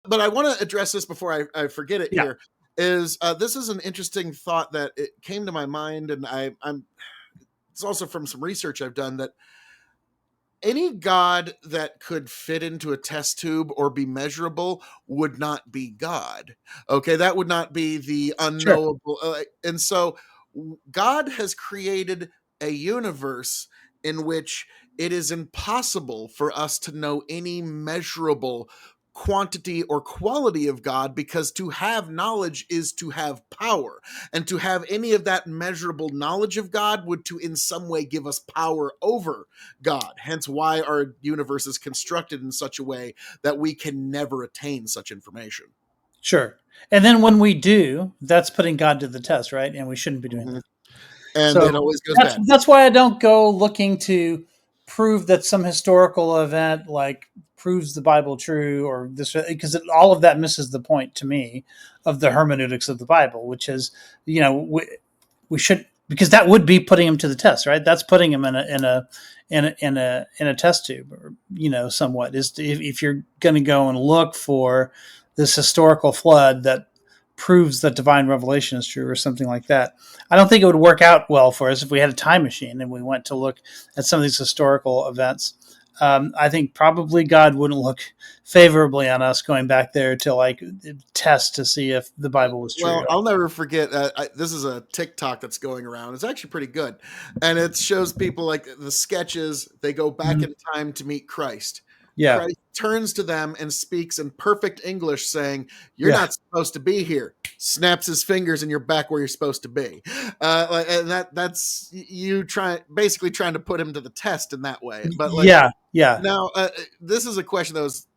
but I want to address this before I forget it Yeah, here. Is this is an interesting thought that it came to my mind, and I'm it's also from some research I've done that any god that could fit into a test tube or be measurable would not be God. Okay, that would not be the sure. unknowable. And so God has created a universe in which it is impossible for us to know any measurable quantity or quality of God, because to have knowledge is to have power, and to have any of that measurable knowledge of God would to in some way give us power over God. Hence why our universe is constructed in such a way that we can never attain such information. Sure. And then when we do, that's putting God to the test, right? And we shouldn't be doing Mhm. that. And it So always goes that's bad. that's why I don't go looking to prove that some historical event like proves the Bible true or this, because all of that misses the point to me of the hermeneutics of the Bible, which is, you know, we should, because that would be putting him to the test, right? That's putting him in a test tube, or somewhat is if you're going to go and look for this historical flood that proves that divine revelation is true or something like that. I don't think it would work out well for us if we had a time machine and we went to look at some of these historical events. I think probably God wouldn't look favorably on us going back there to like test to see if the Bible was true. Well, I'll never forget. This is a TikTok that's going around. It's actually pretty good, and it shows people like the sketches. They go back Mhm. in time to meet Christ. Yeah, Christ turns to them and speaks in perfect English, saying, "You're yeah, not supposed to be here." Snaps his fingers, and you're back where you're supposed to be. And that's you basically trying to put him to the test in that way. But like yeah, yeah. now, this is a question that was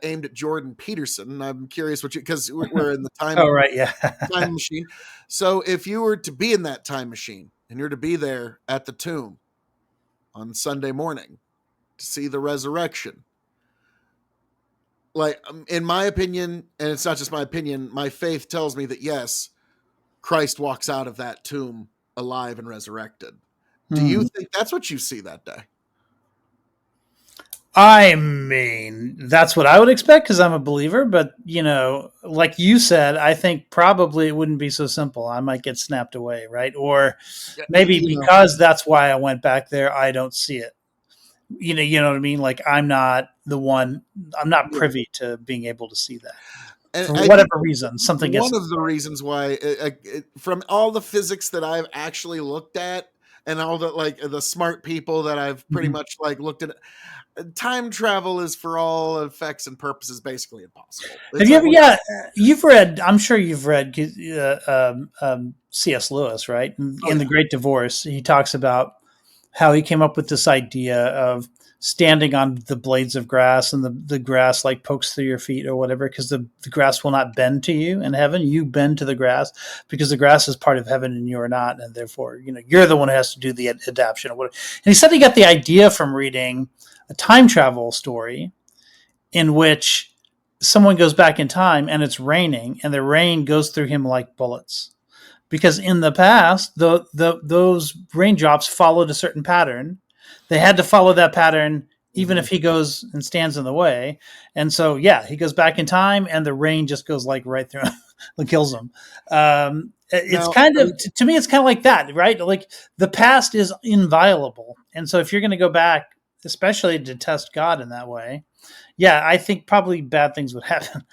aimed at Jordan Peterson. I'm curious what you, because we're in the Oh, right, yeah. time machine. So if you were to be in that time machine and you're to be there at the tomb on Sunday morning to see the resurrection, like in my opinion, and it's not just my opinion, my faith tells me that yes, Christ walks out of that tomb alive and resurrected. Do you Hmm. think that's what you see that day? I mean, that's what I would expect because I'm a believer. But like you said, I think probably it wouldn't be so simple. I might get snapped away, right? Or Yeah, maybe you know, because that's why I went back there, I don't see it. You know what I mean? Like I'm not the one. I'm not yeah. privy to being able to see that And for I think whatever reason. Something gets one in of the reasons why, from all the physics that I've actually looked at, and all the like the smart people that I've the pretty way. much like looked at, time travel is for all effects and purposes basically impossible. Have It's you like ever? Yeah, you've read. I'm sure you've read C.S. Lewis, right? oh In The yeah, Great Divorce, he talks about how he came up with this idea of standing on the blades of grass and the grass like pokes through your feet or whatever because the grass will not bend to you in heaven. You bend to the grass because the grass is part of heaven and you are not, and therefore you're the one who has to do the adaptation or whatever. And he said he got the idea from reading a time travel story in which someone goes back in time and it's raining and the rain goes through him like bullets because in the past those raindrops followed a certain pattern. They had to follow that pattern even hmm if he goes and stands in the way. And so yeah, he goes back in time and the rain just goes like right through him and kills him. It's now kind of to me it's kind of like that, right? Like the past is inviolable, and so if you're going to go back, especially to test God in that way, yeah, I think probably bad things would happen.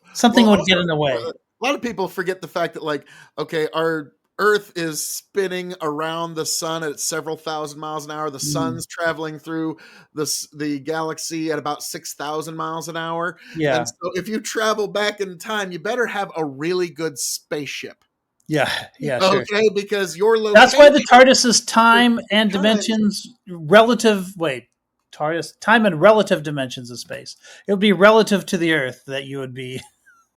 well Something would also get in the way. a lot of people forget the fact that like okay, our Earth is spinning around the sun at several thousand miles an hour. The Mm, sun's traveling through the galaxy at about 6,000 miles an hour. And yeah, so if you travel back in time, you better have a really good spaceship. yeah, yeah, sure. Okay, because your That's why location the TARDIS is for time and time. dimensions relative. Wait, TARDIS time and relative dimensions of space. It would be relative to the Earth that you would be.